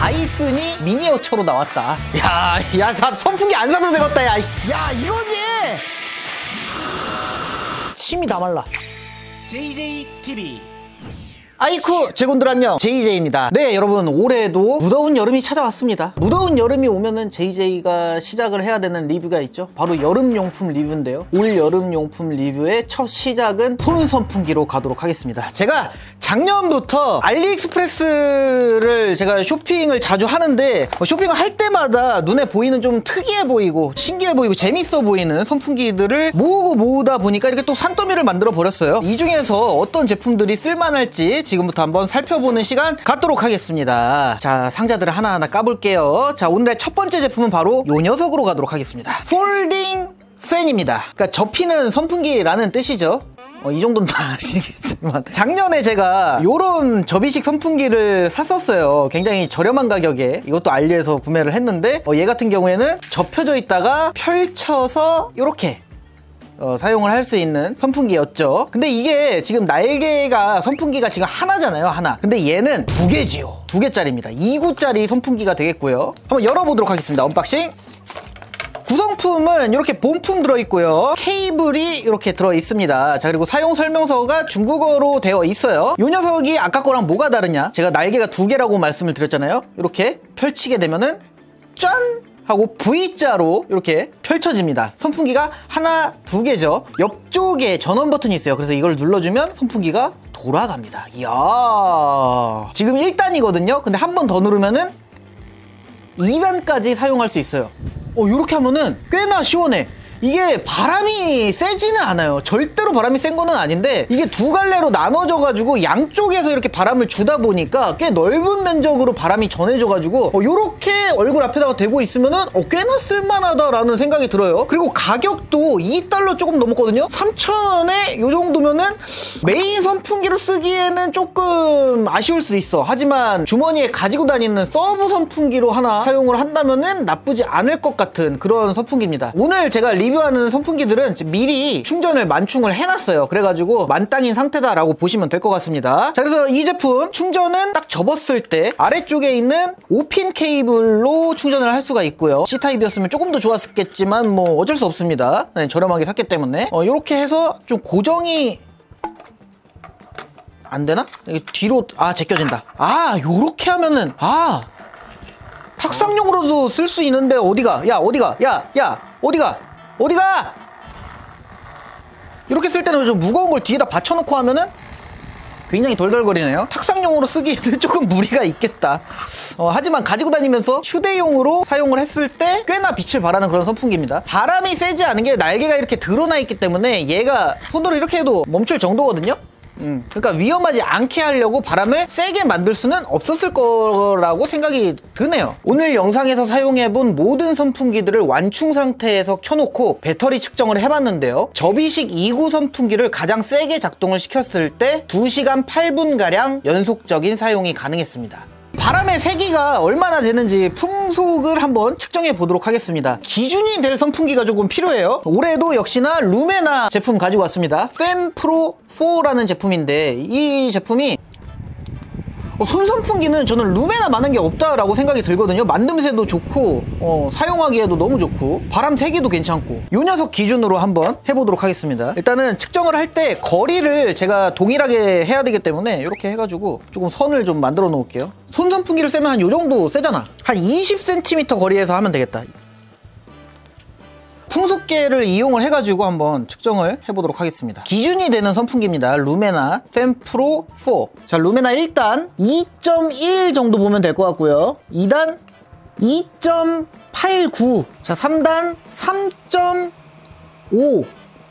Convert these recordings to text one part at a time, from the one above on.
다이슨이 미니어처로 나왔다. 야, 선풍기 안 사도 되겠다. 야, 이거지. 침이 다 말라. JJTV. 아이쿠 제군들 안녕, JJ입니다. 네, 여러분, 올해도 무더운 여름이 찾아왔습니다. 무더운 여름이 오면은 JJ가 시작을 해야 되는 리뷰가 있죠. 바로 여름용품 리뷰인데요. 올 여름용품 리뷰의 첫 시작은 손선풍기로 가도록 하겠습니다. 제가 작년부터 알리익스프레스를 제가 쇼핑을 자주 하는데, 쇼핑을 할 때마다 눈에 보이는 좀 특이해 보이고 신기해 보이고 재밌어 보이는 선풍기들을 모으다 보니까 이렇게 또 산더미를 만들어 버렸어요. 이 중에서 어떤 제품들이 쓸만할지 지금부터 한번 살펴보는 시간 갖도록 하겠습니다. 자, 상자들을 하나하나 까볼게요. 자, 오늘의 첫 번째 제품은 바로 요 녀석으로 가도록 하겠습니다. 폴딩 팬입니다. 그러니까 접히는 선풍기라는 뜻이죠. 이 정도는 다 아시겠지만, 작년에 제가 요런 접이식 선풍기를 샀었어요. 굉장히 저렴한 가격에. 이것도 알리에서 구매를 했는데, 얘 같은 경우에는 접혀져 있다가 펼쳐서 요렇게 사용을 할 수 있는 선풍기였죠. 근데 이게 지금 날개가, 선풍기가 지금 하나잖아요, 하나. 근데 얘는 두 개지요. 두 개짜리입니다. 2구짜리 선풍기가 되겠고요. 한번 열어보도록 하겠습니다. 언박싱. 구성품은 이렇게 본품 들어있고요. 케이블이 이렇게 들어있습니다. 자, 그리고 사용 설명서가 중국어로 되어 있어요. 이 녀석이 아까 거랑 뭐가 다르냐? 제가 날개가 두 개라고 말씀을 드렸잖아요. 이렇게 펼치게 되면은 짠! 하고 V자로 이렇게 펼쳐집니다. 선풍기가 하나, 두 개죠. 옆쪽에 전원 버튼이 있어요. 그래서 이걸 눌러주면 선풍기가 돌아갑니다. 이야, 지금 1단이거든요. 근데 한 번 더 누르면은 2단까지 사용할 수 있어요. 이렇게 하면은 꽤나 시원해. 이게 바람이 세지는 않아요. 절대로 바람이 센 거는 아닌데, 이게 두 갈래로 나눠져 가지고 양쪽에서 이렇게 바람을 주다 보니까 꽤 넓은 면적으로 바람이 전해져 가지고 요렇게 얼굴 앞에다가 대고 있으면은 꽤나 쓸만하다라는 생각이 들어요. 그리고 가격도 2달러 조금 넘었거든요. 3,000원에 요 정도면은 메인 선풍기로 쓰기에는 조금 아쉬울 수 있어. 하지만 주머니에 가지고 다니는 서브 선풍기로 하나 사용을 한다면은 나쁘지 않을 것 같은 그런 선풍기입니다. 오늘 제가 리뷰하는 선풍기들은 미리 충전을 만충을 해놨어요. 그래가지고 만땅인 상태다라고 보시면 될 것 같습니다. 자, 그래서 이 제품 충전은 딱 접었을 때 아래쪽에 있는 5핀 케이블로 충전을 할 수가 있고요. C타입이었으면 조금 더 좋았겠지만 뭐 어쩔 수 없습니다. 네, 저렴하게 샀기 때문에. 이렇게 해서 좀 고정이 안 되나? 뒤로 제껴진다. 요렇게 하면은 탁상용으로도 쓸 수 있는데 어디가? 야, 어디가? 야, 어디가? 이렇게 쓸 때는 좀 무거운 걸 뒤에다 받쳐놓고 하면은 굉장히 덜덜거리네요. 탁상용으로 쓰기에는 조금 무리가 있겠다. 하지만 가지고 다니면서 휴대용으로 사용을 했을 때 꽤나 빛을 발하는 그런 선풍기입니다. 바람이 세지 않은 게 날개가 이렇게 드러나 있기 때문에 얘가 손으로 이렇게 해도 멈출 정도거든요. 그러니까 위험하지 않게 하려고 바람을 세게 만들 수는 없었을 거라고 생각이 드네요. 오늘 영상에서 사용해본 모든 선풍기들을 완충 상태에서 켜놓고 배터리 측정을 해봤는데요. 접이식 2구 선풍기를 가장 세게 작동을 시켰을 때 2시간 8분가량 연속적인 사용이 가능했습니다. 바람의 세기가 얼마나 되는지 풍속을 한번 측정해 보도록 하겠습니다. 기준이 될 선풍기가 조금 필요해요. 올해도 역시나 루메나 제품 가지고 왔습니다. 팬프로 4라는 제품인데, 이 제품이 손선풍기는 저는 루메나 많은 게 없다라고 생각이 들거든요. 만듦새도 좋고 사용하기에도 너무 좋고 바람 세기도 괜찮고, 요 녀석 기준으로 한번 해보도록 하겠습니다. 일단은 측정을 할 때 거리를 제가 동일하게 해야 되기 때문에 이렇게 해가지고 조금 선을 좀 만들어 놓을게요. 손선풍기를 쐬면 한 요 정도 세잖아. 한 20cm 거리에서 하면 되겠다. 풍속계를 이용을 해가지고 한번 측정을 해보도록 하겠습니다. 기준이 되는 선풍기입니다. 루메나 팬프로 4. 자, 루메나 1단 2.1 정도 보면 될 것 같고요. 2단 2.89. 자, 3단 3.5.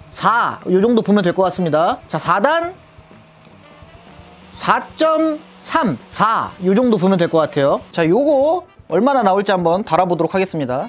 4. 요 정도 보면 될 것 같습니다. 자, 4단 4.3. 4. 요 정도 보면 될 것 같아요. 자, 요거 얼마나 나올지 한번 달아보도록 하겠습니다.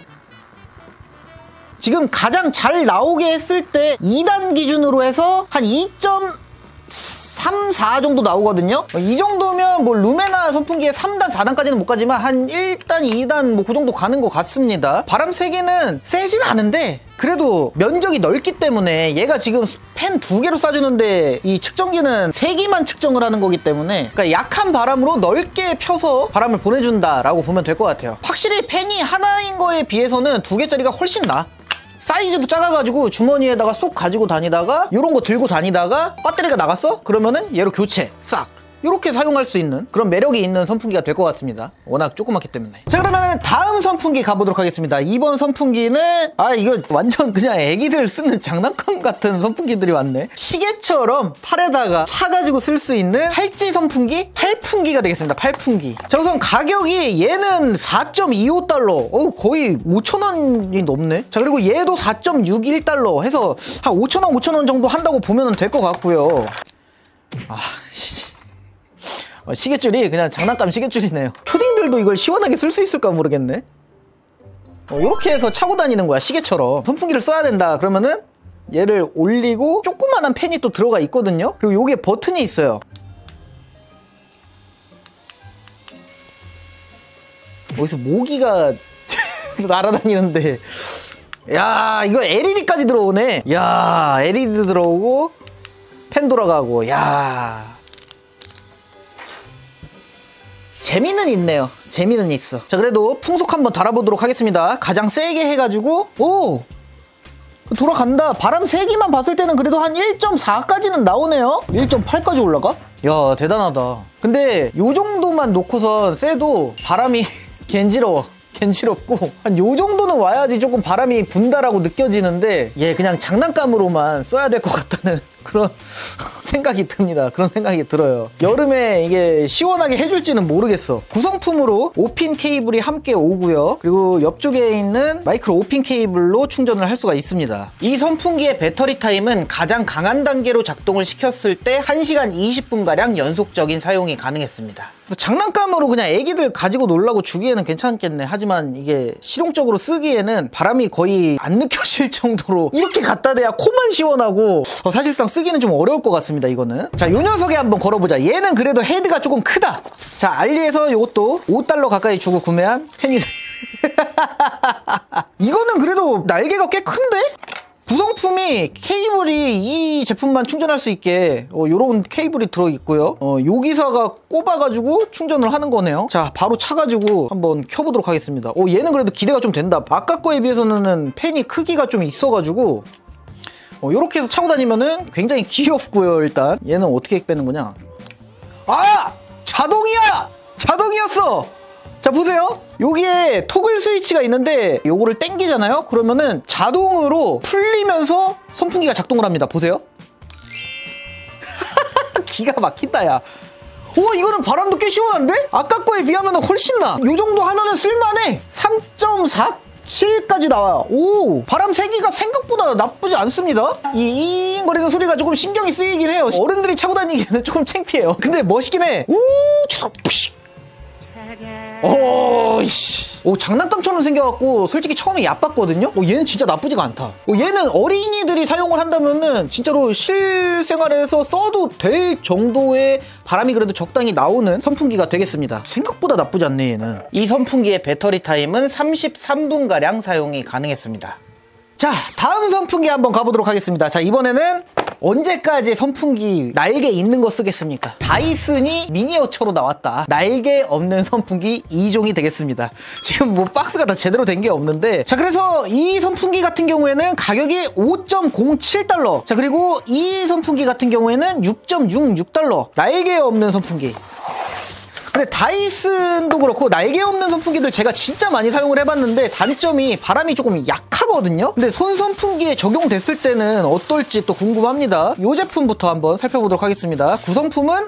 지금 가장 잘 나오게 했을 때 2단 기준으로 해서 한 2.4 3, 4 정도 나오거든요. 이 정도면 뭐 루메나 선풍기의 3단, 4단까지는 못 가지만 한 1단, 2단 뭐 그 정도 가는 것 같습니다. 바람 세기는 세진 않은데 그래도 면적이 넓기 때문에 얘가 지금 팬 2개로 쏴주는데 이 측정기는 3개만 측정을 하는 거기 때문에 그러니까 약한 바람으로 넓게 펴서 바람을 보내준다라고 보면 될 것 같아요. 확실히 팬이 하나인 거에 비해서는 2개짜리가 훨씬 나아. 사이즈도 작아가지고 주머니에다가 쏙 가지고 다니다가 이런 거 들고 다니다가 배터리가 나갔어? 그러면은 얘로 교체 싹 이렇게 사용할 수 있는 그런 매력이 있는 선풍기가 될 것 같습니다. 워낙 조그맣기 때문에. 자, 그러면 다음 선풍기 가보도록 하겠습니다. 이번 선풍기는 이거 완전 그냥 애기들 쓰는 장난감 같은 선풍기들이 왔네. 시계처럼 팔에다가 차가지고 쓸 수 있는 팔찌 선풍기? 팔풍기가 되겠습니다. 팔풍기. 자, 우선 가격이 얘는 4.25달러 거의 5,000원이 넘네. 자, 그리고 얘도 4.61달러 해서 한 5,000원 5,000원 정도 한다고 보면 될 것 같고요. 시계줄이 그냥 장난감 시계줄이네요. 초딩들도 이걸 시원하게 쓸 수 있을까 모르겠네. 이렇게 해서 차고 다니는 거야, 시계처럼. 선풍기를 써야 된다 그러면은 얘를 올리고 조그만한 팬이 또 들어가 있거든요. 그리고 요게 버튼이 있어요. 어디서 모기가 날아다니는데. 야, 이거 LED까지 들어오네. 야, LED 들어오고 팬 돌아가고. 야, 재미는 있네요. 재미는 있어. 자, 그래도 풍속 한번 달아보도록 하겠습니다. 가장 세게 해가지고 돌아간다. 바람 세기만 봤을 때는 그래도 한 1.4까지는 나오네요. 1.8까지 올라가? 야, 대단하다. 근데 요 정도만 놓고선 쎄도 바람이 겐지럽고 한 요 정도는 와야지 조금 바람이 분다라고 느껴지는데 얘 그냥 장난감으로만 써야 될 것 같다는 그런 생각이 듭니다. 그런 생각이 들어요. 여름에 이게 시원하게 해줄지는 모르겠어. 구성품으로 5핀 케이블이 함께 오고요. 그리고 옆쪽에 있는 마이크로 5핀 케이블로 충전을 할 수가 있습니다. 이 선풍기의 배터리 타임은 가장 강한 단계로 작동을 시켰을 때 1시간 20분가량 연속적인 사용이 가능했습니다. 장난감으로 그냥 애기들 가지고 놀라고 주기에는 괜찮겠네. 하지만 이게 실용적으로 쓰기에는 바람이 거의 안 느껴질 정도로 이렇게 갖다 대야 코만 시원하고 사실상 쓰기는 좀 어려울 것 같습니다. 이거는. 자, 요 녀석에 한번 걸어보자. 얘는 그래도 헤드가 조금 크다. 자, 알리에서 이것도 5달러 가까이 주고 구매한 팬이다. 이거는 그래도 날개가 꽤 큰데? 구성품이 케이블이 이 제품만 충전할 수 있게 요런 케이블이 들어있고요. 여기서가 꼽아가지고 충전을 하는 거네요. 자, 바로 차가지고 한번 켜보도록 하겠습니다. 얘는 그래도 기대가 좀 된다. 아까 거에 비해서는 팬이 크기가 좀 있어가지고 요렇게 해서 차고 다니면은 굉장히 귀엽고요. 일단 얘는 어떻게 빼는 거냐. 자동이야! 자동이었어! 자, 보세요. 여기에 토글 스위치가 있는데 요거를 당기잖아요. 그러면은 자동으로 풀리면서 선풍기가 작동을 합니다. 보세요. 기가 막힌다, 야. 이거는 바람도 꽤 시원한데? 아까 거에 비하면 훨씬 나. 요 정도 하면은 쓸만해. 3.47까지 나와요. 바람 세기가 생각보다 나쁘지 않습니다. 이 거리는 소리가 조금 신경이 쓰이긴 해요. 어른들이 차고 다니기에는 조금 창피해요. 근데 멋있긴 해. 장난감처럼 생겨갖고 솔직히 처음에 얕봤거든요? 얘는 진짜 나쁘지가 않다. 얘는 어린이들이 사용을 한다면은 진짜로 실생활에서 써도 될 정도의 바람이 그래도 적당히 나오는 선풍기가 되겠습니다. 생각보다 나쁘지 않네, 얘는. 이 선풍기의 배터리 타임은 33분가량 사용이 가능했습니다. 자, 다음 선풍기 한번 가보도록 하겠습니다. 자, 이번에는 언제까지 선풍기 날개 있는 거 쓰겠습니까? 다이슨이 미니어처로 나왔다. 날개 없는 선풍기 2종이 되겠습니다. 지금 뭐 박스가 다 제대로 된 게 없는데, 자, 그래서 이 선풍기 같은 경우에는 가격이 5.07달러. 자, 그리고 이 선풍기 같은 경우에는 6.66달러. 날개 없는 선풍기. 근데 다이슨도 그렇고 날개 없는 선풍기들 제가 진짜 많이 사용을 해봤는데 단점이 바람이 조금 약하거든요. 근데 손선풍기에 적용됐을 때는 어떨지 또 궁금합니다. 이 제품부터 한번 살펴보도록 하겠습니다. 구성품은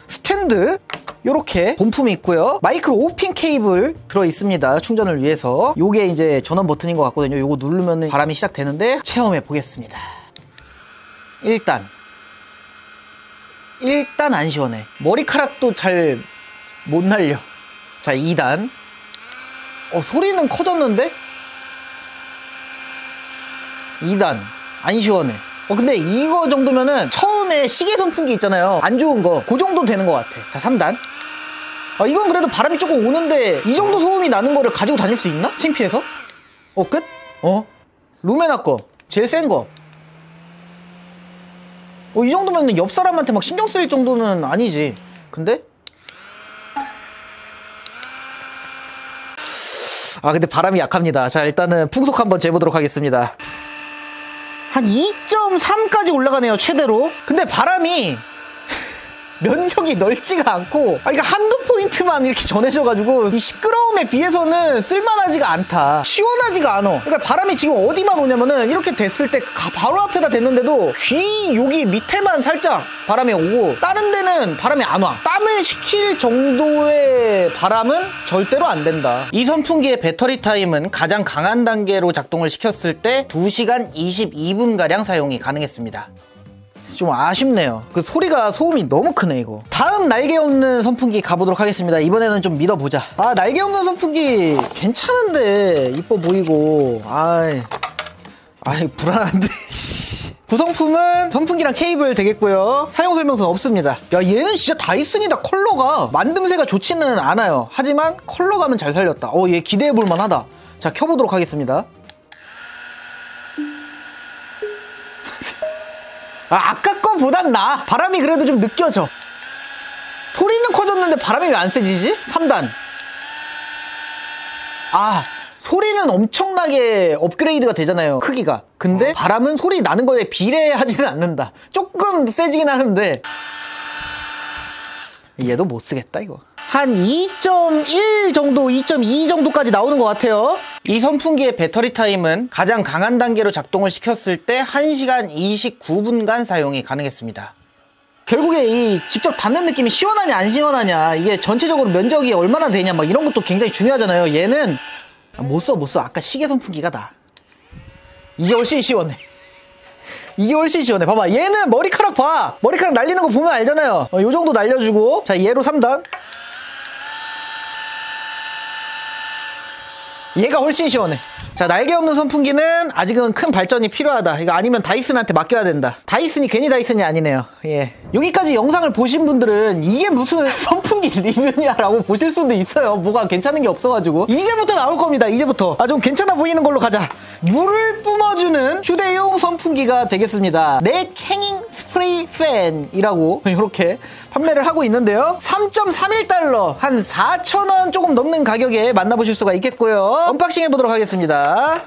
스탠드 요렇게 본품이 있고요. 마이크로 5핀 케이블 들어있습니다. 충전을 위해서. 요게 이제 전원 버튼인 것 같거든요. 요거 누르면 바람이 시작되는데 체험해 보겠습니다. 일단 안 시원해. 머리카락도 잘 못 날려. 자, 2단. 소리는 커졌는데? 2단 안 시원해. 근데 이거 정도면은 처음에 시계 선풍기 있잖아요. 안 좋은 거. 그 정도 되는 것 같아. 자, 3단. 이건 그래도 바람이 조금 오는데 이 정도 소음이 나는 거를 가지고 다닐 수 있나? 창피해서? 끝? 루메나 거. 제일 센 거. 이 정도면 옆 사람한테 막 신경 쓰일 정도는 아니지. 근데? 근데 바람이 약합니다. 자, 일단은 풍속 한번 재보도록 하겠습니다. 한 2.3까지 올라가네요, 최대로. 근데 바람이 면적이 넓지가 않고 그러니까 한두 포인트만 이렇게 전해져가지고 이 시끄러움에 비해서는 쓸만하지가 않다. 시원하지가 않아. 그러니까 바람이 지금 어디만 오냐면은 이렇게 됐을 때 바로 앞에다 댔는데도 귀 여기 밑에만 살짝 바람이 오고 다른 데는 바람이 안 와. 땀을 식힐 정도의 바람은 절대로 안 된다. 이 선풍기의 배터리 타임은 가장 강한 단계로 작동을 시켰을 때 2시간 22분가량 사용이 가능했습니다. 좀 아쉽네요. 그 소음이 너무 크네 이거. 다음 날개 없는 선풍기 가보도록 하겠습니다. 이번에는 좀 믿어보자. 날개 없는 선풍기 괜찮은데 이뻐 보이고 불안한데. 구성품은 선풍기랑 케이블 되겠고요. 사용 설명서 없습니다. 얘는 진짜 다이슨이다. 컬러가 만듦새가 좋지는 않아요. 하지만 컬러감은 잘 살렸다. 얘 기대해볼 만하다. 자, 켜보도록 하겠습니다. 아까 거보단 나아. 바람이 그래도 좀 느껴져. 소리는 커졌는데 바람이 왜 안 세지지? 3단. 소리는 엄청나게 업그레이드가 되잖아요, 크기가. 근데 바람은 소리 나는 거에 비례하지는 않는다. 조금 세지긴 하는데 얘도 못 쓰겠다 이거. 한 2.1 정도, 2.2 정도까지 나오는 것 같아요. 이 선풍기의 배터리 타임은 가장 강한 단계로 작동을 시켰을 때 1시간 29분간 사용이 가능했습니다. 결국에 이 직접 닿는 느낌이 시원하냐 안 시원하냐, 이게 전체적으로 면적이 얼마나 되냐 막 이런 것도 굉장히 중요하잖아요. 얘는 못 써. 아까 시계 선풍기가 나. 이게 훨씬 시원해. 이게 훨씬 시원해. 봐봐, 얘는 머리카락 봐. 머리카락 날리는 거 보면 알잖아요. 요 정도 날려주고. 자, 얘로 3단. 얘가 훨씬 시원해. 자, 날개 없는 선풍기는 아직은 큰 발전이 필요하다. 이거 아니면 다이슨한테 맡겨야 된다. 다이슨이 괜히 다이슨이 아니네요. 예. 여기까지 영상을 보신 분들은 이게 무슨 선풍기 리뷰냐라고 보실 수도 있어요. 뭐가 괜찮은 게 없어가지고. 이제부터 나올 겁니다. 이제부터. 좀 괜찮아 보이는 걸로 가자. 물을 뿜어주는 휴대용 선풍기가 되겠습니다. 넥 행잉 스프레이 팬이라고 이렇게 판매를 하고 있는데요. 3.31달러, 한 4,000원 조금 넘는 가격에 만나보실 수가 있겠고요. 언박싱 해보도록 하겠습니다.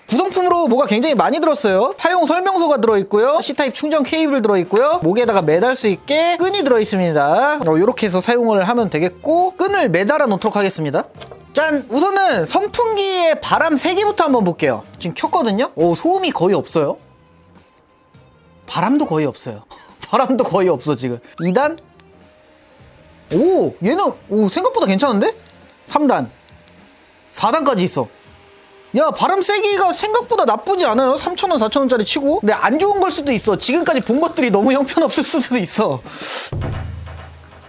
구성품으로 뭐가 굉장히 많이 들었어요. 사용 설명서가 들어있고요. C타입 충전 케이블 들어있고요. 목에다가 매달 수 있게 끈이 들어있습니다. 이렇게 해서 사용을 하면 되겠고, 끈을 매달아 놓도록 하겠습니다. 짠! 우선은 선풍기의 바람 세기부터 한번 볼게요. 지금 켰거든요. 소음이 거의 없어요. 바람도 거의 없어요. 바람도 거의 없어 지금. 2단. 얘는 생각보다 괜찮은데? 3단. 4단까지 있어. 야, 바람 세기가 생각보다 나쁘지 않아요. 3,000원, 4,000원짜리 치고. 근데 안 좋은 걸 수도 있어. 지금까지 본 것들이 너무 형편없을 수도 있어.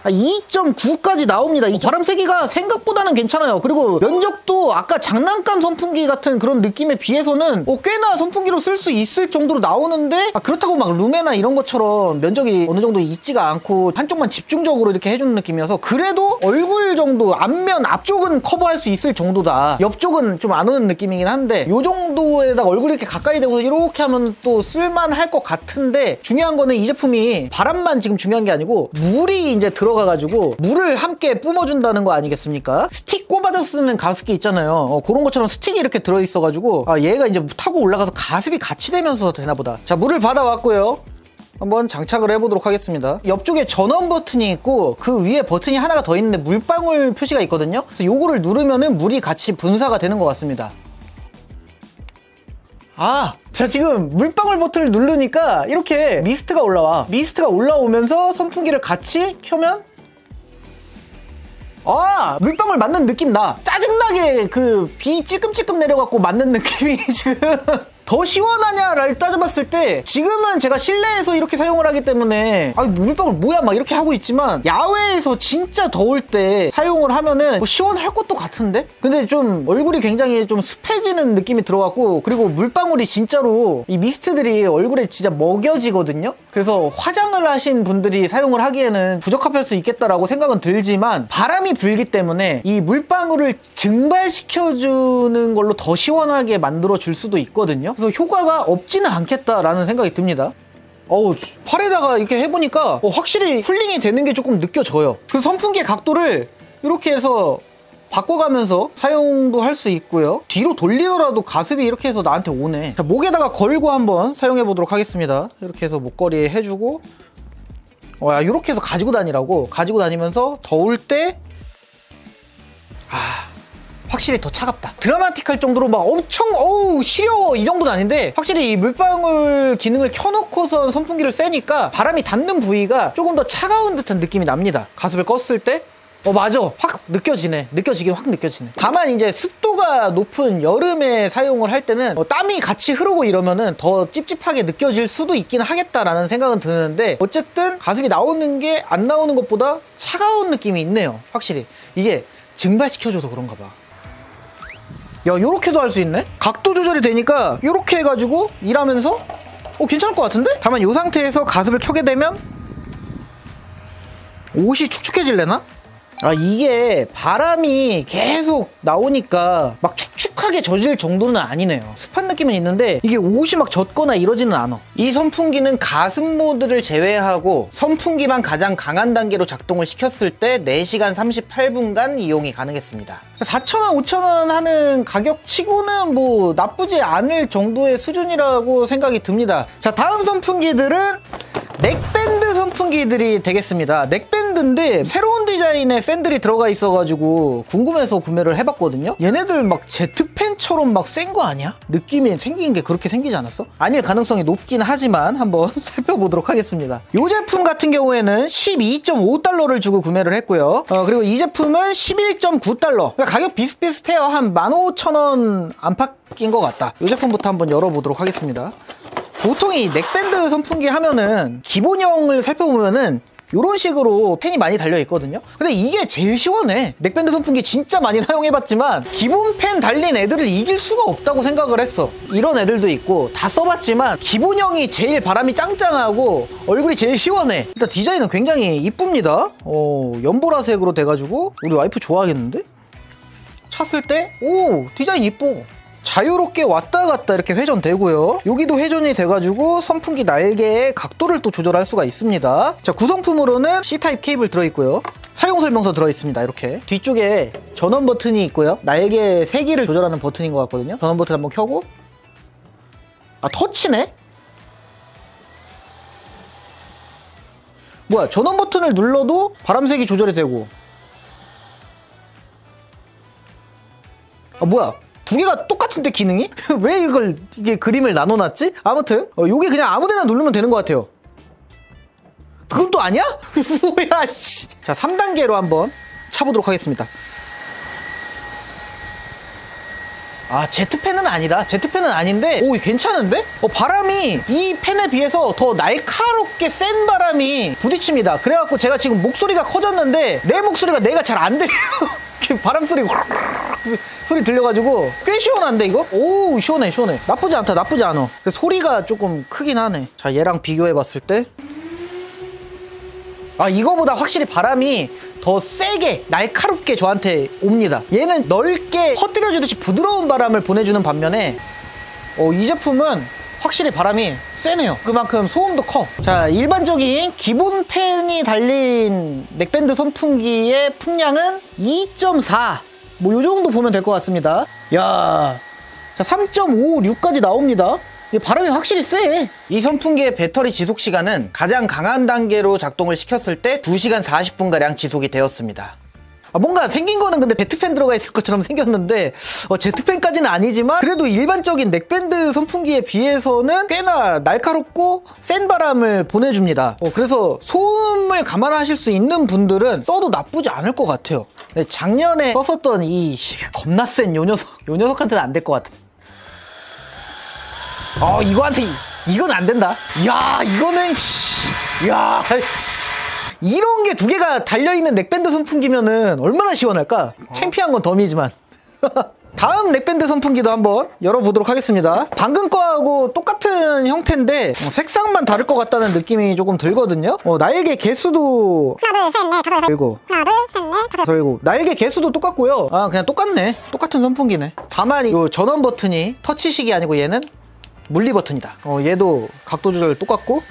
2.9까지 나옵니다. 이 바람 세기가 생각보다는 괜찮아요. 그리고 면적도 아까 장난감 선풍기 같은 그런 느낌에 비해서는 꽤나 선풍기로 쓸 수 있을 정도로 나오는데, 그렇다고 막 루메나 이런 것처럼 면적이 어느 정도 있지가 않고 한쪽만 집중적으로 이렇게 해주는 느낌이어서 그래도 얼굴 정도, 앞면 앞쪽은 커버할 수 있을 정도다. 옆쪽은 좀 안 오는 느낌이긴 한데 요 정도에다가 얼굴이 이렇게 가까이 대고서 이렇게 하면 또 쓸만할 것 같은데, 중요한 거는 이 제품이 바람만 지금 중요한 게 아니고 물이 이제 들어가가지고 물을 함께 뿜어준다는 거 아니겠습니까? 스틱 꼽아서 쓰는 가습기 있잖아요. 그런 것처럼 스틱이 이렇게 들어있어가지고 얘가 이제 타고 올라가서 가습이 같이 되면서 되나보다. 자, 물을 받아왔고요. 한번 장착을 해보도록 하겠습니다. 옆쪽에 전원 버튼이 있고 그 위에 버튼이 하나가 더 있는데 물방울 표시가 있거든요. 그래서 요거를 누르면은 물이 같이 분사가 되는 것 같습니다. 자, 지금 물방울 버튼을 누르니까 이렇게 미스트가 올라와. 미스트가 올라오면서 선풍기를 같이 켜면 물방울 맞는 느낌 나. 짜증나게 그 비 찔끔찔끔 내려갖고 맞는 느낌이 지금 더 시원하냐를 따져봤을 때 지금은 제가 실내에서 이렇게 사용을 하기 때문에 물방울 뭐야 막 이렇게 하고 있지만 야외에서 진짜 더울 때 사용을 하면은 뭐 시원할 것도 같은데? 근데 좀 얼굴이 굉장히 좀 습해지는 느낌이 들어갔고, 그리고 물방울이 진짜로 이 미스트들이 얼굴에 진짜 먹여지거든요? 그래서 화장을 하신 분들이 사용을 하기에는 부적합할 수 있겠다라고 생각은 들지만, 바람이 불기 때문에 이 물방울을 증발시켜주는 걸로 더 시원하게 만들어줄 수도 있거든요. 그래서 효과가 없지는 않겠다라는 생각이 듭니다. 팔에다가 이렇게 해보니까 확실히 쿨링이 되는 게 조금 느껴져요. 그래서 선풍기의 각도를 이렇게 해서 바꿔가면서 사용도 할 수 있고요. 뒤로 돌리더라도 가습이 이렇게 해서 나한테 오네. 자, 목에다가 걸고 한번 사용해 보도록 하겠습니다. 이렇게 해서 목걸이에 해주고, 이렇게 해서 가지고 다니라고. 가지고 다니면서 더울 때 확실히 더 차갑다. 드라마틱할 정도로 막 엄청 시려워 이 정도는 아닌데, 확실히 이 물방울 기능을 켜놓고선 선풍기를 쐬니까 바람이 닿는 부위가 조금 더 차가운 듯한 느낌이 납니다. 가습을 껐을 때 맞아, 확 느껴지네. 느껴지긴 확 느껴지네. 다만 이제 습도가 높은 여름에 사용을 할 때는 땀이 같이 흐르고 이러면은 더 찝찝하게 느껴질 수도 있긴 하겠다라는 생각은 드는데, 어쨌든 가습이 나오는 게 안 나오는 것보다 차가운 느낌이 있네요. 확실히 이게 증발시켜줘서 그런가 봐. 요렇게도 할 수 있네? 각도 조절이 되니까 요렇게 해가지고 일하면서 괜찮을 것 같은데? 다만 이 상태에서 가습을 켜게 되면 옷이 축축해질래나? 이게 바람이 계속 나오니까 막 축축하게 젖을 정도는 아니네요. 습한 느낌은 있는데 이게 옷이 막 젖거나 이러지는 않아. 이 선풍기는 가습 모드를 제외하고 선풍기만 가장 강한 단계로 작동을 시켰을 때 4시간 38분간 이용이 가능했습니다. 4,000원, 5,000원 하는 가격 치고는 뭐 나쁘지 않을 정도의 수준이라고 생각이 듭니다. 자, 다음 선풍기들은 넥밴드 선풍기들이 되겠습니다. 넥밴드인데 새로운 디자인의 팬들이 들어가 있어가지고 궁금해서 구매를 해봤거든요. 얘네들 막 제트팬처럼 막 센 거 아니야? 느낌이 생긴 게 그렇게 생기지 않았어? 아닐 가능성이 높긴 하지만 한번 살펴보도록 하겠습니다. 이 제품 같은 경우에는 12.5달러를 주고 구매를 했고요. 그리고 이 제품은 11.9달러. 그러니까 가격 비슷비슷해요. 한 15,000원 안팎인 것 같다. 이 제품부터 한번 열어보도록 하겠습니다. 보통 이 넥밴드 선풍기 하면은 기본형을 살펴보면은 이런 식으로 팬이 많이 달려 있거든요. 근데 이게 제일 시원해. 넥밴드 선풍기 진짜 많이 사용해봤지만 기본 팬 달린 애들을 이길 수가 없다고 생각을 했어. 이런 애들도 있고 다 써봤지만 기본형이 제일 바람이 짱짱하고 얼굴이 제일 시원해. 일단 디자인은 굉장히 이쁩니다. 연보라색으로 돼가지고 우리 와이프 좋아하겠는데? 찼을 때 디자인 이뻐. 자유롭게 왔다 갔다 이렇게 회전되고요. 여기도 회전이 돼가지고 선풍기 날개의 각도를 또 조절할 수가 있습니다. 자, 구성품으로는 C타입 케이블 들어있고요. 사용설명서 들어있습니다. 이렇게 뒤쪽에 전원 버튼이 있고요. 날개 세기를 조절하는 버튼인 것 같거든요. 전원 버튼 한번 켜고 터치네? 뭐야, 전원 버튼을 눌러도 바람색이 조절이 되고 뭐야, 두 개가 똑같은데 기능이? 왜 이게 그림을 나눠놨지? 아무튼 요게 그냥 아무데나 누르면 되는 것 같아요. 그건 또 아니야? 뭐야 씨. 자, 3단계로 한번 차보도록 하겠습니다. 제트팬은 아니다. 제트팬은 아닌데 괜찮은데? 바람이 이 팬에 비해서 더 날카롭게 센 바람이 부딪힙니다. 그래갖고 제가 지금 목소리가 커졌는데 내 목소리가 내가 잘 안 들려요. 바람 소리 들려가지고 꽤 시원한데 이거? 시원해. 나쁘지 않다. 나쁘지 않아. 소리가 조금 크긴 하네. 자, 얘랑 비교해봤을 때 이거보다 확실히 바람이 더 세게 날카롭게 저한테 옵니다. 얘는 넓게 퍼뜨려주듯이 부드러운 바람을 보내주는 반면에 이 제품은 확실히 바람이 세네요. 그만큼 소음도 커. 자, 일반적인 기본 팬이 달린 넥밴드 선풍기의 풍량은 2.4 뭐 요정도 보면 될 것 같습니다. 야, 자, 3.56까지 나옵니다. 바람이 확실히 세. 이 선풍기의 배터리 지속 시간은 가장 강한 단계로 작동을 시켰을 때 2시간 40분가량 지속이 되었습니다. 뭔가 생긴 거는 근데 제트팬 들어가 있을 것처럼 생겼는데 제트팬까지는 아니지만 그래도 일반적인 넥밴드 선풍기에 비해서는 꽤나 날카롭고 센 바람을 보내줍니다. 그래서 소음을 감안하실 수 있는 분들은 써도 나쁘지 않을 것 같아요. 작년에 썼었던 이 겁나 센 요 녀석한테는 안 될 것 같아. 이건 안 된다. 야, 이거는, 야, 이런 게 두 개가 달려있는 넥밴드 선풍기면은 얼마나 시원할까? 창피한 건 덤이지만. 다음 넥밴드 선풍기도 한번 열어보도록 하겠습니다. 방금 거하고 똑같은 형태인데 색상만 다를 것 같다는 느낌이 조금 들거든요. 날개 개수도 하나, 둘, 셋, 넷, 다섯, 들고 하나, 둘, 셋, 넷, 다섯. 들고 날개 개수도 똑같고요. 그냥 똑같네. 똑같은 선풍기네. 다만 이 전원 버튼이 터치식이 아니고 얘는 물리 버튼이다. 얘도 각도 조절 똑같고.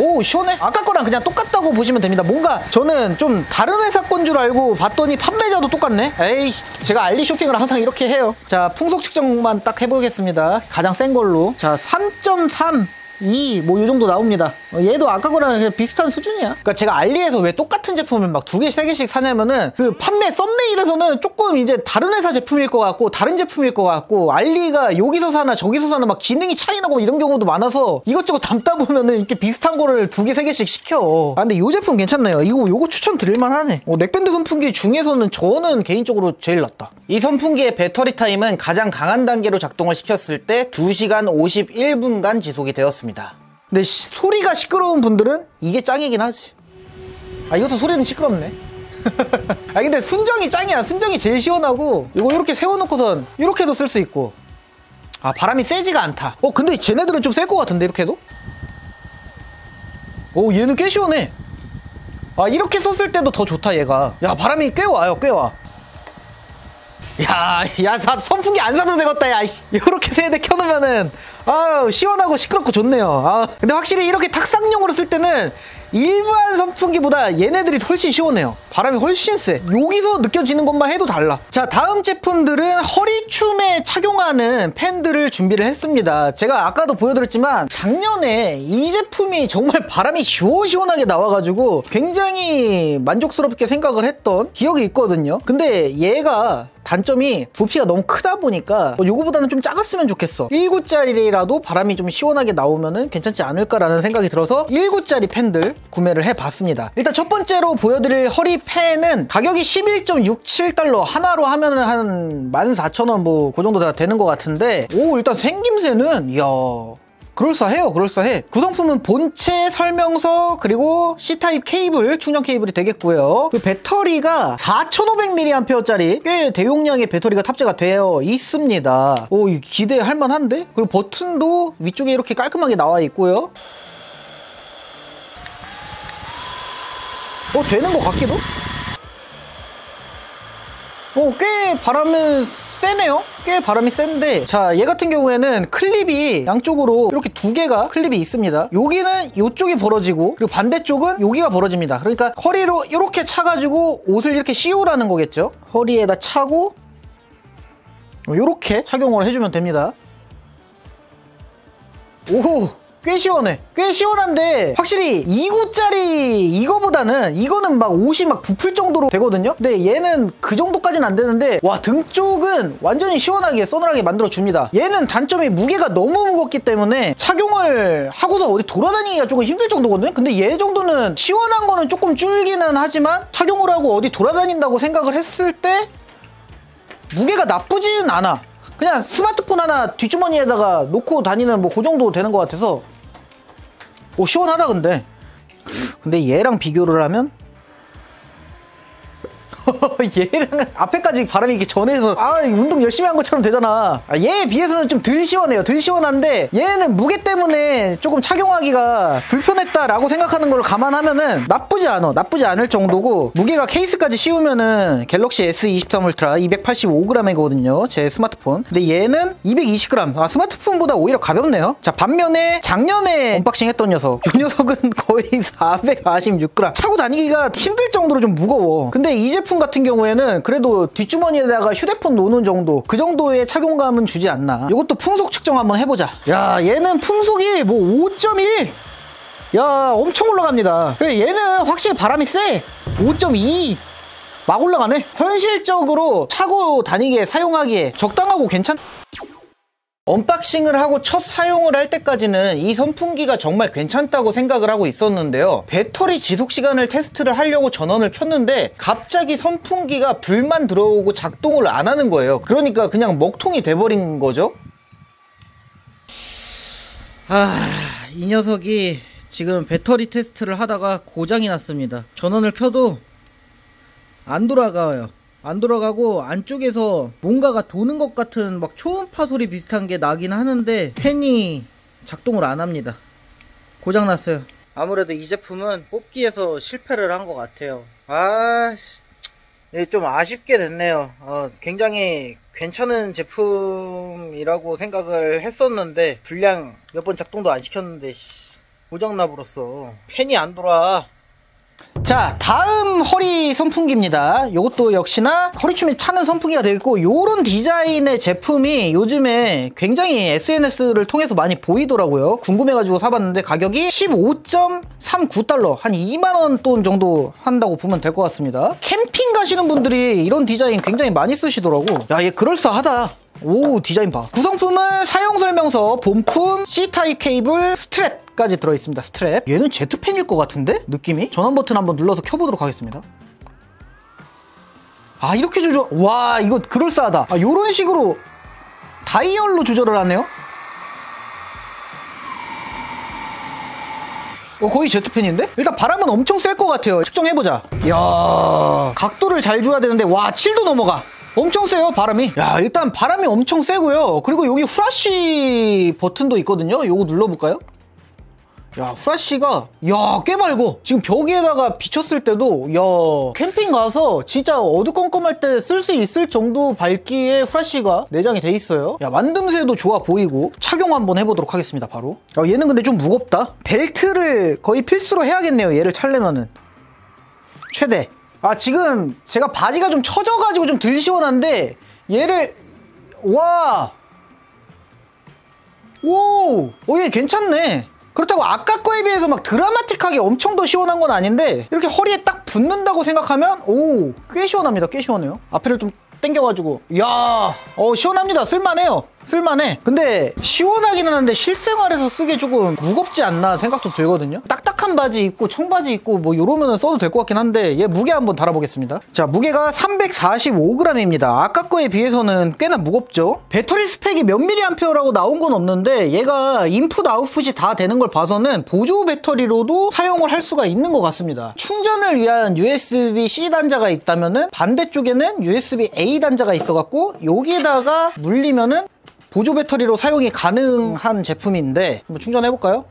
오, 시원해. 아까 거랑 그냥 똑같다고 보시면 됩니다. 뭔가 저는 좀 다른 회사 건 줄 알고 봤더니 판매자도 똑같네. 에이, 제가 알리 쇼핑을 항상 이렇게 해요. 자, 풍속 측정만 딱 해보겠습니다. 가장 센 걸로. 자, 3.3 2, 뭐 요 정도 나옵니다. 얘도 아까 거랑 그냥 비슷한 수준이야. 그러니까 제가 알리에서 왜 똑같은 제품을 막 2개, 3개씩 사냐면은 그 판매 썸네일에서는 조금 이제 다른 회사 제품일 것 같고 다른 제품일 것 같고 알리가 여기서 사나 저기서 사나 막 기능이 차이 나고 이런 경우도 많아서 이것저것 담다 보면은 이렇게 비슷한 거를 2개, 3개씩 시켜. 근데 요 제품 괜찮네요. 요거 추천드릴만 하네. 넥밴드 선풍기 중에서는 저는 개인적으로 제일 낫다. 이 선풍기의 배터리 타임은 가장 강한 단계로 작동을 시켰을 때 2시간 51분간 지속이 되었습니다. 근데 소리가 시끄러운 분들은 이게 짱이긴 하지. 이것도 소리는 시끄럽네. 근데 순정이 짱이야. 순정이 제일 시원하고 이거 이렇게 세워놓고선 이렇게도 쓸 수 있고. 바람이 세지가 않다. 근데 쟤네들은 좀 셀 것 같은데 이렇게 해도? 얘는 꽤 시원해. 이렇게 썼을 때도 더 좋다 얘가. 야, 바람이 꽤 와요. 꽤 와. 야, 선풍기 안 사도 되겠다, 야. 이렇게 세대 켜놓으면은, 시원하고 시끄럽고 좋네요. 근데 확실히 이렇게 탁상용으로 쓸 때는 일반 선풍기보다 얘네들이 훨씬 시원해요. 바람이 훨씬 세. 여기서 느껴지는 것만 해도 달라. 자, 다음 제품들은 허리춤에 착용하는 팬들을 준비를 했습니다. 제가 아까도 보여드렸지만 작년에 이 제품이 정말 바람이 시원시원하게 나와가지고 굉장히 만족스럽게 생각을 했던 기억이 있거든요. 근데 얘가 단점이 부피가 너무 크다 보니까 요거보다는 좀 작았으면 좋겠어. 1구짜리라도 바람이 좀 시원하게 나오면은 괜찮지 않을까라는 생각이 들어서 1구짜리 팬들 구매를 해봤습니다. 일단 첫 번째로 보여드릴 허리 팬은 가격이 11.67달러, 하나로 하면은 한 14,000원 뭐 그 정도 다 되는 것 같은데, 일단 생김새는 이야, 그럴싸해요. 그럴싸해. 구성품은 본체, 설명서, 그리고 C타입 케이블, 충전 케이블이 되겠고요. 그 배터리가 4500mAh짜리 꽤 대용량의 배터리가 탑재가 되어 있습니다. 기대할 만한데? 그리고 버튼도 위쪽에 이렇게 깔끔하게 나와 있고요. 되는 것 같기도? 꽤 바람은 세네요. 꽤 바람이 센데, 자, 얘 같은 경우에는 클립이 양쪽으로 이렇게 2개가 클립이 있습니다. 여기는 이쪽이 벌어지고, 그리고 반대쪽은 여기가 벌어집니다. 그러니까 허리로 이렇게 차가지고 옷을 이렇게 씌우라는 거겠죠. 허리에다 차고 이렇게 착용을 해주면 됩니다. 꽤 시원해. 꽤 시원한데 확실히 2구짜리 이거는 막 옷이 막 부풀 정도로 되거든요. 근데 얘는 그 정도까지는 안 되는데, 와, 등 쪽은 완전히 시원하게 서늘하게 만들어줍니다. 얘는 단점이 무게가 너무 무겁기 때문에 착용을 하고서 어디 돌아다니기가 조금 힘들 정도거든요. 근데 얘 정도는 시원한 거는 조금 줄기는 하지만 착용을 하고 어디 돌아다닌다고 생각을 했을 때 무게가 나쁘지는 않아. 그냥 스마트폰 하나 뒷주머니에다가 놓고 다니는 뭐 그 정도 되는 것 같아서 시원하다. 근데 얘랑 비교를 하면 얘랑 앞에까지 바람이 이렇게 전해서 운동 열심히 한 것처럼 되잖아. 얘에 비해서는 좀 덜 시원해요. 덜 시원한데 얘는 무게 때문에 조금 착용하기가 불편했다라고 생각하는 걸 감안하면은 나쁘지 않을 정도고, 무게가 케이스까지 씌우면은 갤럭시 S23 울트라 285g이거든요 제 스마트폰. 근데 얘는 220g. 스마트폰보다 오히려 가볍네요. 자, 반면에 작년에 언박싱 했던 녀석, 이 녀석은 거의 446g. 차고 다니기가 힘들 정도로 좀 무거워. 근데 이 제품 같은 경우에는 그래도 뒷주머니에다가 휴대폰 놓는 정도, 그 정도의 착용감은 주지 않나. 이것도 풍속 측정 한번 해보자. 야, 얘는 풍속이 뭐 5.1? 야, 엄청 올라갑니다. 그래, 얘는 확실히 바람이 세. 5.2 막 올라가네. 현실적으로 차고 다니기에 사용하기에 적당하고 괜찮. 언박싱을 하고 첫 사용을 할 때까지는 이 선풍기가 정말 괜찮다고 생각을 하고 있었는데요. 배터리 지속시간을 테스트를 하려고 전원을 켰는데 갑자기 선풍기가 불만 들어오고 작동을 안 하는 거예요. 그러니까 그냥 먹통이 돼버린 거죠. 이 녀석이 지금 배터리 테스트를 하다가 고장이 났습니다. 전원을 켜도 안 돌아가요. 안 돌아가고 안쪽에서 뭔가가 도는 것 같은 막 초음파 소리 비슷한 게 나긴 하는데 팬이 작동을 안 합니다. 고장 났어요. 아무래도 이 제품은 뽑기에서 실패를 한 것 같아요. 좀 아쉽게 됐네요. 굉장히 괜찮은 제품이라고 생각을 했었는데 불량 몇 번 작동도 안 시켰는데 고장 나버렸어. 팬이 안 돌아. 자, 다음 허리 선풍기입니다. 요것도 역시나 허리춤에 차는 선풍기가 되겠고, 요런 디자인의 제품이 요즘에 굉장히 SNS를 통해서 많이 보이더라고요. 궁금해가지고 사봤는데 가격이 15.39달러, 한 2만원 돈 정도 한다고 보면 될 것 같습니다. 캠핑 가시는 분들이 이런 디자인 굉장히 많이 쓰시더라고. 야, 얘 그럴싸하다. 오, 디자인 봐. 구성품은 사용설명서, 본품, C타입 케이블, 스트랩까지 들어있습니다. 스트랩. 얘는 제트팬일 것 같은데? 느낌이? 전원 버튼 한번 눌러서 켜보도록 하겠습니다. 이렇게 조절. 와, 이거 그럴싸하다. 요런 식으로 다이얼로 조절을 하네요. 거의 제트팬인데? 일단 바람은 엄청 셀 것 같아요. 측정해보자. 이야, 각도를 잘 줘야 되는데, 와, 7도 넘어가. 엄청 세요, 바람이. 야, 일단 바람이 엄청 세고요. 그리고 여기 후라시 버튼도 있거든요. 요거 눌러볼까요? 야, 후라시가 꽤 맑어. 지금 벽에다가 비쳤을 때도 캠핑 가서 진짜 어두컴컴할 때 쓸 수 있을 정도 밝기에 후라시가 내장이 돼 있어요. 야, 만듦새도 좋아 보이고. 착용 한번 해보도록 하겠습니다, 바로. 얘는 근데 좀 무겁다. 벨트를 거의 필수로 해야겠네요, 얘를 차려면은. 최대. 지금 제가 바지가 좀 처져가지고 좀 덜 시원한데 얘를 얘 괜찮네. 그렇다고 아까 거에 비해서 막 드라마틱하게 엄청 더 시원한 건 아닌데 이렇게 허리에 딱 붙는다고 생각하면 꽤 시원합니다. 꽤 시원해요. 앞에를 좀 당겨가지고 시원합니다. 쓸만해요. 쓸만해. 근데 시원하기는 한데 실생활에서 쓰기 조금 무겁지 않나 생각도 들거든요. 딱딱한 바지 입고 청바지 입고 뭐 이러면 써도 될 것 같긴 한데 얘 무게 한번 달아보겠습니다. 자, 무게가 345g입니다 아까 거에 비해서는 꽤나 무겁죠. 배터리 스펙이 몇 mAh라고 나온 건 없는데 얘가 인풋 아웃풋이 다 되는 걸 봐서는 보조 배터리로도 사용을 할 수가 있는 것 같습니다. 충전을 위한 USB-C 단자가 있다면은 반대쪽에는 USB-A 단자가 있어갖고 여기에다가 물리면은 보조 배터리로 사용이 가능한 제품인데 한번 충전해볼까요?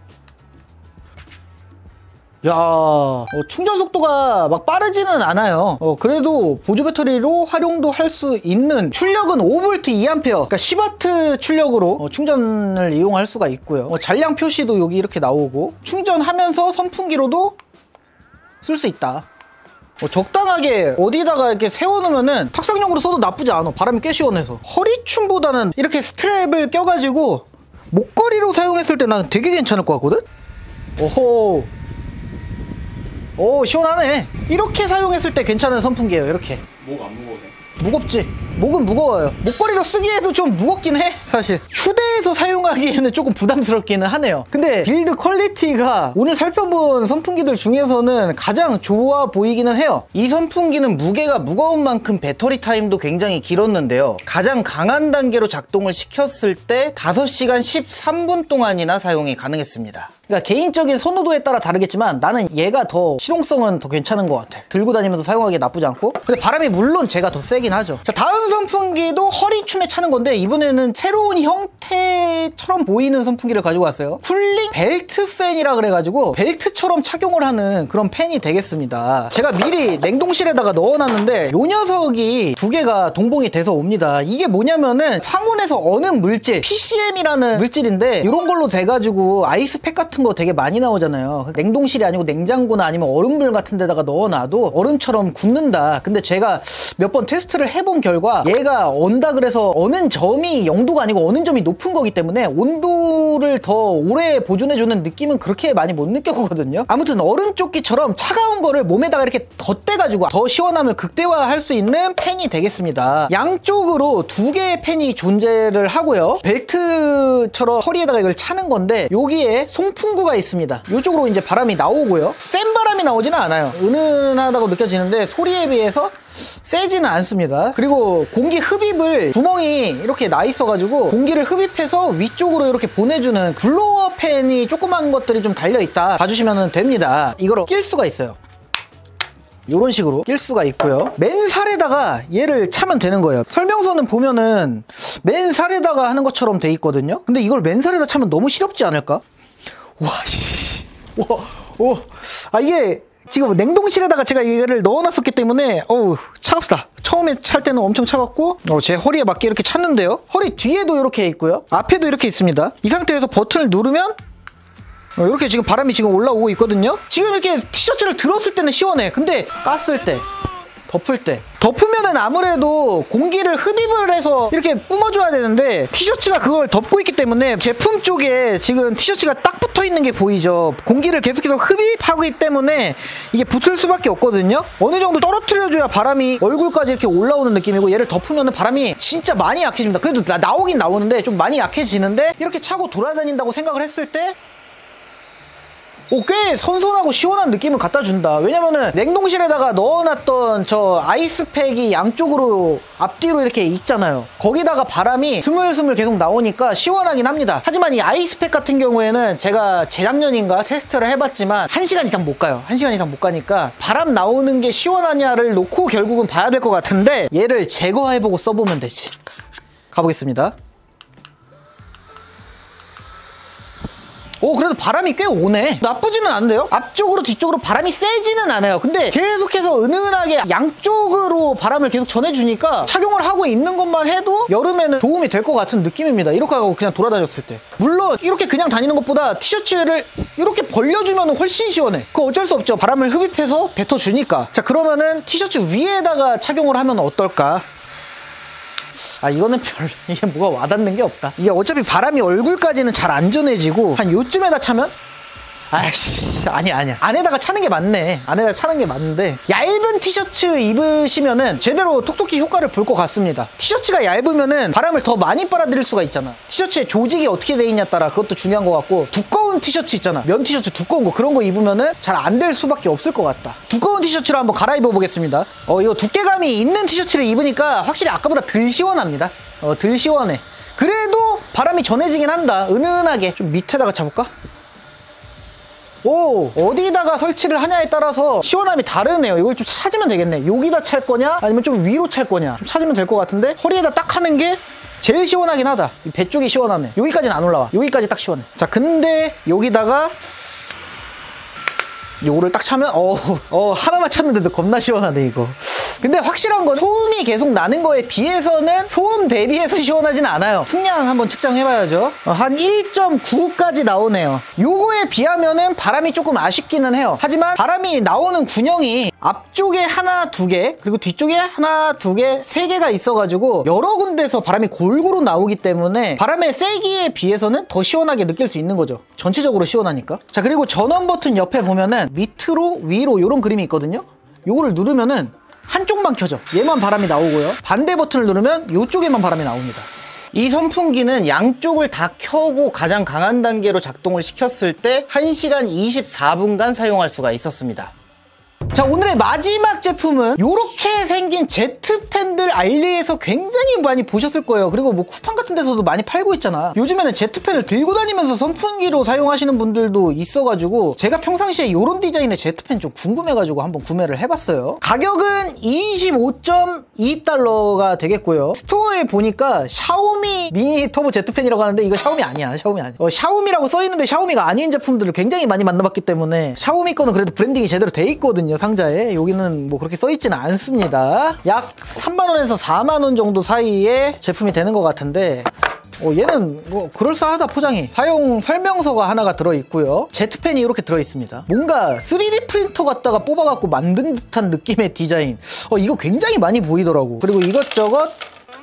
야, 충전 속도가 막 빠르지는 않아요. 그래도 보조 배터리로 활용도 할 수 있는 출력은 5V 2A, 그러니까 10W 출력으로 충전을 이용할 수가 있고요. 잔량 표시도 여기 이렇게 나오고 충전하면서 선풍기로도 쓸 수 있다. 적당하게 어디다가 이렇게 세워놓으면은 탁상용으로 써도 나쁘지 않아. 바람이 꽤 시원해서. 허리춤보다는 이렇게 스트랩을 껴가지고 목걸이로 사용했을 때 난 되게 괜찮을 것 같거든? 오호. 시원하네. 이렇게 사용했을 때 괜찮은 선풍기예요. 이렇게. 목 안 무거워요? 무겁지? 목은 무거워요. 목걸이로 쓰기에도 좀 무겁긴 해, 사실. 휴대해서 사용하기에는 조금 부담스럽기는 하네요. 근데 빌드 퀄리티가 오늘 살펴본 선풍기들 중에서는 가장 좋아 보이기는 해요. 이 선풍기는 무게가 무거운 만큼 배터리 타임도 굉장히 길었는데요. 가장 강한 단계로 작동을 시켰을 때 5시간 13분 동안이나 사용이 가능했습니다. 그러니까 개인적인 선호도에 따라 다르겠지만 나는 얘가 더 실용성은 더 괜찮은 것 같아. 들고 다니면서 사용하기 나쁘지 않고. 근데 바람이 물론 제가 더 세긴 하죠. 자, 다음 선풍기도 허리춤에 차는 건데 이번에는 새로운 형태처럼 보이는 선풍기를 가지고 왔어요. 쿨링 벨트 팬이라 그래가지고 벨트처럼 착용을 하는 그런 팬이 되겠습니다. 제가 미리 냉동실에다가 넣어놨는데 요 녀석이 두 개가 동봉이 돼서 옵니다. 이게 뭐냐면은 상온에서 어는 물질 PCM이라는 물질인데 이런 걸로 돼가지고 아이스팩 같은 거 되게 많이 나오잖아요. 냉동실이 아니고 냉장고나 아니면 얼음물 같은 데다가 넣어놔도 얼음처럼 굳는다. 근데 제가 몇 번 테스트를 해본 결과 얘가 언다 그래서 어는 점이 0도가 아니고 어는 점이 높은 거기 때문에 온도를 더 오래 보존해주는 느낌은 그렇게 많이 못 느꼈거든요. 아무튼 얼음조끼처럼 차가운 거를 몸에다가 이렇게 덧대가지고 더 시원함을 극대화할 수 있는 팬이 되겠습니다. 양쪽으로 두 개의 팬이 존재를 하고요. 벨트처럼 허리에다가 이걸 차는 건데 여기에 송풍 선풍구가 있습니다. 이쪽으로 이제 바람이 나오고요. 센 바람이 나오지는 않아요. 은은하다고 느껴지는데 소리에 비해서 세지는 않습니다. 그리고 공기 흡입을 구멍이 이렇게 나 있어가지고 공기를 흡입해서 위쪽으로 이렇게 보내주는 블로어 팬이 조그만 것들이 좀 달려있다 봐주시면 됩니다. 이걸 낄 수가 있어요. 이런 식으로 낄 수가 있고요. 맨살에다가 얘를 차면 되는 거예요. 설명서는 보면은 맨살에다가 하는 것처럼 돼 있거든요. 근데 이걸 맨살에다 차면 너무 시렵지 않을까? 와, 씨. 와. 아, 이게 지금 냉동실에다가 제가 얘를 넣어놨었기 때문에 차갑다. 처음에 찰 때는 엄청 차갑고 제 허리에 맞게 이렇게 찼는데요. 허리 뒤에도 이렇게 있고요. 앞에도 이렇게 있습니다. 이 상태에서 버튼을 누르면 이렇게 지금 바람이 지금 올라오고 있거든요. 지금 이렇게 티셔츠를 들었을 때는 시원해. 근데 깠을 때, 덮을 때, 덮으면은 아무래도 공기를 흡입을 해서 이렇게 뿜어줘야 되는데 티셔츠가 그걸 덮고 있기 때문에 제품 쪽에 지금 티셔츠가 딱 붙어 있는 게 보이죠. 공기를 계속해서 흡입하기 때문에 이게 붙을 수밖에 없거든요. 어느 정도 떨어뜨려줘야 바람이 얼굴까지 이렇게 올라오는 느낌이고, 얘를 덮으면은 바람이 진짜 많이 약해집니다. 그래도 나오긴 나오는데 좀 많이 약해지는데, 이렇게 차고 돌아다닌다고 생각을 했을 때 꽤 선선하고 시원한 느낌을 갖다 준다. 왜냐면은 냉동실에다가 넣어놨던 저 아이스팩이 양쪽으로 앞뒤로 이렇게 있잖아요. 거기다가 바람이 스물스물 계속 나오니까 시원하긴 합니다. 하지만 이 아이스팩 같은 경우에는 제가 재작년인가 테스트를 해봤지만 1시간 이상 못 가요. 1시간 이상 못 가니까 바람 나오는 게 시원하냐를 놓고 결국은 봐야 될 것 같은데, 얘를 제거해보고 써보면 되지. 가보겠습니다. 그래도 바람이 꽤 오네. 나쁘지는 않은데요? 앞쪽으로 뒤쪽으로 바람이 세지는 않아요. 근데 계속해서 은은하게 양쪽으로 바람을 계속 전해주니까 착용을 하고 있는 것만 해도 여름에는 도움이 될 것 같은 느낌입니다. 이렇게 하고 그냥 돌아다녔을 때. 물론 이렇게 그냥 다니는 것보다 티셔츠를 이렇게 벌려주면 훨씬 시원해. 그거 어쩔 수 없죠. 바람을 흡입해서 뱉어주니까. 자, 그러면은 티셔츠 위에다가 착용을 하면 어떨까? 이거는 별로 이게 뭐가 와닿는 게 없다. 이게 어차피 바람이 얼굴까지는 잘 안 전해지고 한 요쯤에다 차면 아이씨, 아니야. 안에다가 차는 게 맞네. 안에다가 차는 게 맞는데, 얇은 티셔츠 입으시면은 제대로 톡톡히 효과를 볼 것 같습니다. 티셔츠가 얇으면은 바람을 더 많이 빨아들일 수가 있잖아. 티셔츠의 조직이 어떻게 돼 있냐에 따라 그것도 중요한 것 같고, 두꺼운 티셔츠 있잖아. 면 티셔츠 두꺼운 거, 그런 거 입으면은 잘 안 될 수밖에 없을 것 같다. 두꺼운 티셔츠를 한번 갈아입어 보겠습니다. 이거 두께감이 있는 티셔츠를 입으니까 확실히 아까보다 덜 시원합니다. 덜 시원해. 그래도 바람이 전해지긴 한다. 은은하게. 좀 밑에다가 차볼까? 어디다가 설치를 하냐에 따라서 시원함이 다르네요. 이걸 좀 찾으면 되겠네. 여기다 찰 거냐 아니면 좀 위로 찰 거냐 좀 찾으면 될 것 같은데, 허리에다 딱 하는 게 제일 시원하긴 하다. 이 배 쪽이 시원하네. 여기까지는 안 올라와. 여기까지 딱 시원해. 자, 근데 여기다가 요거를 딱 차면 하나만 찼는데도 겁나 시원하네 이거. 근데 확실한 건 소음이 계속 나는 거에 비해서는 소음 대비해서 시원하진 않아요. 풍량 한번 측정해봐야죠. 한 1.9까지 나오네요. 요거에 비하면은 바람이 조금 아쉽기는 해요. 하지만 바람이 나오는 군형이 앞쪽에 하나, 두 개, 그리고 뒤쪽에 하나, 두 개, 세 개가 있어가지고 여러 군데서 바람이 골고루 나오기 때문에 바람의 세기에 비해서는 더 시원하게 느낄 수 있는 거죠. 전체적으로 시원하니까. 자, 그리고 전원 버튼 옆에 보면은 밑으로 위로 이런 그림이 있거든요. 요거를 누르면은 한쪽만 켜져. 얘만 바람이 나오고요. 반대 버튼을 누르면 이쪽에만 바람이 나옵니다. 이 선풍기는 양쪽을 다 켜고 가장 강한 단계로 작동을 시켰을 때 1시간 24분간 사용할 수가 있었습니다. 자, 오늘의 마지막 제품은 이렇게 생긴 제트팬들 알리에서 굉장히 많이 보셨을 거예요. 그리고 뭐 쿠팡 같은 데서도 많이 팔고 있잖아. 요즘에는 제트팬을 들고 다니면서 선풍기로 사용하시는 분들도 있어가지고 제가 평상시에 이런 디자인의 제트팬 좀 궁금해가지고 한번 구매를 해봤어요. 가격은 25.2달러가 되겠고요. 스토어에 보니까 샤오미 미니 터보 제트팬이라고 하는데 이거 샤오미 아니야. 샤오미 아니야. 샤오미라고 써있는데 샤오미가 아닌 제품들을 굉장히 많이 만나봤기 때문에 샤오미 거는 그래도 브랜딩이 제대로 돼 있거든요. 상자에. 여기는 뭐 그렇게 써있지는 않습니다. 약 3만원에서 4만원 정도 사이에 제품이 되는 것 같은데, 얘는 뭐 그럴싸하다. 포장이. 사용 설명서가 하나가 들어있고요. 제트팬이 이렇게 들어있습니다. 뭔가 3D 프린터 갖다가 뽑아갖고 만든 듯한 느낌의 디자인. 이거 굉장히 많이 보이더라고. 그리고 이것저것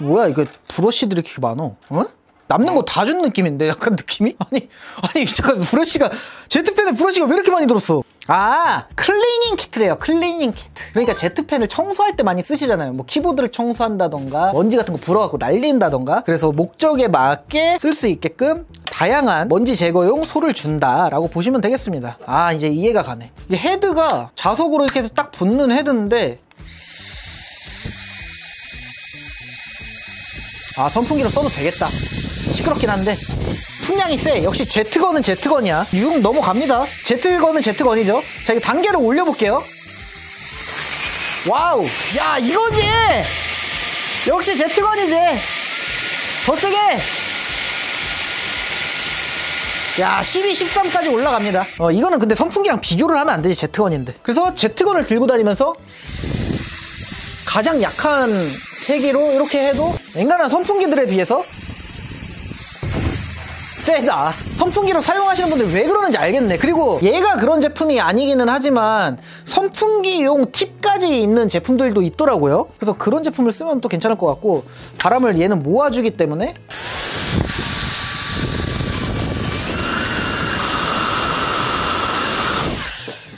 뭐야, 이거 브러쉬들이 이렇게 많어. 남는 거 다 준 느낌인데, 약간 느낌이? 아니 잠깐, 브러쉬가 제트팬에 브러쉬가 왜 이렇게 많이 들었어? 클리닝 키트래요. 클리닝 키트. 그러니까 제트펜을 청소할 때 많이 쓰시잖아요. 뭐 키보드를 청소한다던가 먼지 같은 거 불어갖고 날린다던가. 그래서 목적에 맞게 쓸 수 있게끔 다양한 먼지 제거용 소를 준다라고 보시면 되겠습니다. 이제 이해가 가네. 이게 헤드가 자석으로 이렇게 해서 딱 붙는 헤드인데 선풍기로 써도 되겠다. 시끄럽긴 한데 풍량이 세. 역시 제트건은 제트건이야. 6 넘어갑니다. 제트건은 제트건이죠. 자, 이거 단계를 올려볼게요. 와우, 야, 이거지. 역시 제트건이지. 더 세게. 야, 12, 13까지 올라갑니다. 이거는 근데 선풍기랑 비교를 하면 안 되지. 제트건인데. 그래서 제트건을 들고 다니면서 가장 약한 세기로 이렇게 해도 엔간한 선풍기들에 비해서 세다. 선풍기로 사용하시는 분들 왜 그러는지 알겠네. 그리고 얘가 그런 제품이 아니기는 하지만 선풍기용 팁까지 있는 제품들도 있더라고요. 그래서 그런 제품을 쓰면 또 괜찮을 것 같고, 바람을 얘는 모아주기 때문에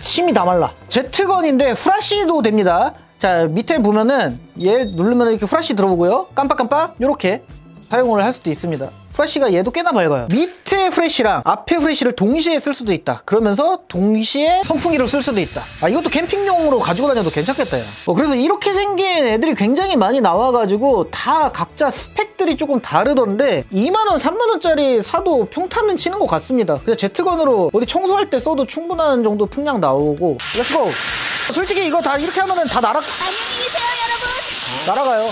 침이 다 말라. 제트건인데 후라시도 됩니다. 자, 밑에 보면은 얘 누르면 이렇게 후라시 들어오고요. 깜빡깜빡 이렇게 사용을 할 수도 있습니다. 후라시가 얘도 꽤나 밝아요. 밑에 후레쉬랑 앞에 후레쉬를 동시에 쓸 수도 있다. 그러면서 동시에 선풍기를 쓸 수도 있다. 이것도 캠핑용으로 가지고 다녀도 괜찮겠다. 그래서 이렇게 생긴 애들이 굉장히 많이 나와가지고 다 각자 스펙들이 조금 다르던데 2만원, 3만원짜리 사도 평타는 치는 것 같습니다. 그냥 제트건으로 어디 청소할 때 써도 충분한 정도 풍량 나오고. 렛츠고! 솔직히 이거 다 이렇게 하면은 다 안녕히 계세요, 여러분. 날아가요.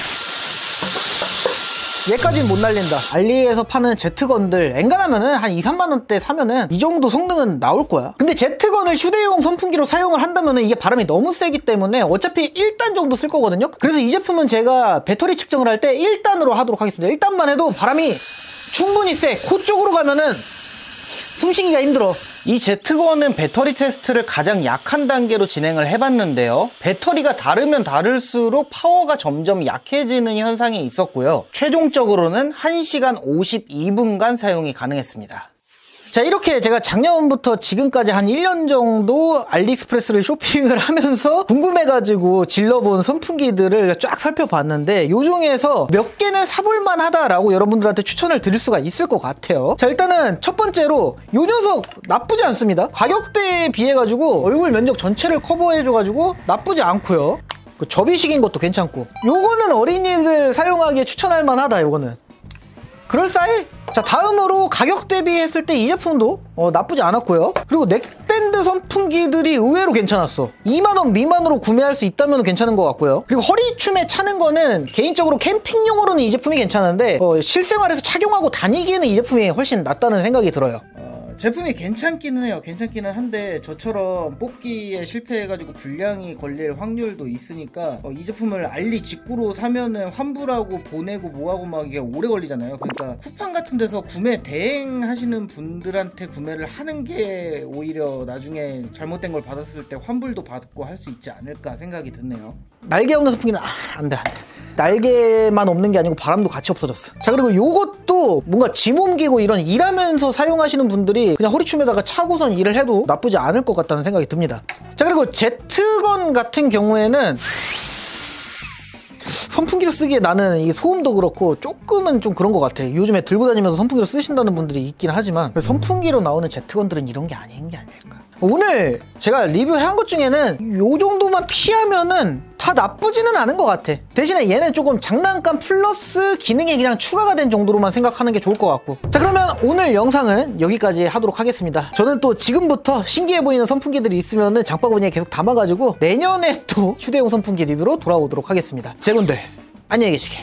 얘까지는 못 날린다. 알리에서 파는 제트건들 엔간하면은 한 2, 3만원대 사면은 이 정도 성능은 나올 거야. 근데 제트건을 휴대용 선풍기로 사용을 한다면은 이게 바람이 너무 세기 때문에 어차피 1단 정도 쓸 거거든요. 그래서 이 제품은 제가 배터리 측정을 할 때 1단으로 하도록 하겠습니다. 1단만 해도 바람이 충분히 세. 코 쪽으로 가면은 숨쉬기가 힘들어. 이 제트건은 배터리 테스트를 가장 약한 단계로 진행을 해봤는데요. 배터리가 다르면 다를수록 파워가 점점 약해지는 현상이 있었고요. 최종적으로는 1시간 52분간 사용이 가능했습니다. 자, 이렇게 제가 작년부터 지금까지 한 1년 정도 알리익스프레스를 쇼핑을 하면서 궁금해가지고 질러본 선풍기들을 쫙 살펴봤는데 요 중에서 몇 개는 사볼만 하다라고 여러분들한테 추천을 드릴 수가 있을 것 같아요. 자, 일단은 첫 번째로 요 녀석 나쁘지 않습니다. 가격대에 비해가지고 얼굴 면적 전체를 커버해줘가지고 나쁘지 않고요. 그 접이식인 것도 괜찮고, 요거는 어린이들 사용하기에 추천할 만하다. 요거는 그럴싸해. 자, 다음으로 가격 대비했을 때 이 제품도 나쁘지 않았고요. 그리고 넥밴드 선풍기들이 의외로 괜찮았어. 2만원 미만으로 구매할 수 있다면 괜찮은 것 같고요. 그리고 허리춤에 차는 거는 개인적으로 캠핑용으로는 이 제품이 괜찮은데 실생활에서 착용하고 다니기에는 이 제품이 훨씬 낫다는 생각이 들어요. 제품이 괜찮기는 해요. 괜찮기는 한데 저처럼 뽑기에 실패해가지고 불량이 걸릴 확률도 있으니까 이 제품을 알리 직구로 사면은 환불하고 보내고 뭐하고 막 이게 오래 걸리잖아요. 그러니까 쿠팡 같은 데서 구매 대행하시는 분들한테 구매를 하는 게 오히려 나중에 잘못된 걸 받았을 때 환불도 받고 할 수 있지 않을까 생각이 드네요. 날개 없는 선풍기는 안돼. 날개만 없는 게 아니고 바람도 같이 없어졌어. 자, 그리고 요것도 뭔가 짐 옮기고 이런 일하면서 사용하시는 분들이 그냥 허리춤에다가 차고선 일을 해도 나쁘지 않을 것 같다는 생각이 듭니다. 자, 그리고 제트건 같은 경우에는 선풍기로 쓰기에 나는 이 소음도 그렇고 조금은 좀 그런 것 같아. 요즘에 들고 다니면서 선풍기로 쓰신다는 분들이 있긴 하지만 선풍기로 나오는 제트건들은 이런 게 아닌 게 아닐까. 오늘 제가 리뷰한 것 중에는 요 정도만 피하면은 다 나쁘지는 않은 것 같아. 대신에 얘는 조금 장난감 플러스 기능이 그냥 추가가 된 정도로만 생각하는 게 좋을 것 같고. 자, 그러면 오늘 영상은 여기까지 하도록 하겠습니다. 저는 또 지금부터 신기해 보이는 선풍기들이 있으면은 장바구니에 계속 담아가지고 내년에 또 휴대용 선풍기 리뷰로 돌아오도록 하겠습니다. 제군들 안녕히 계시게.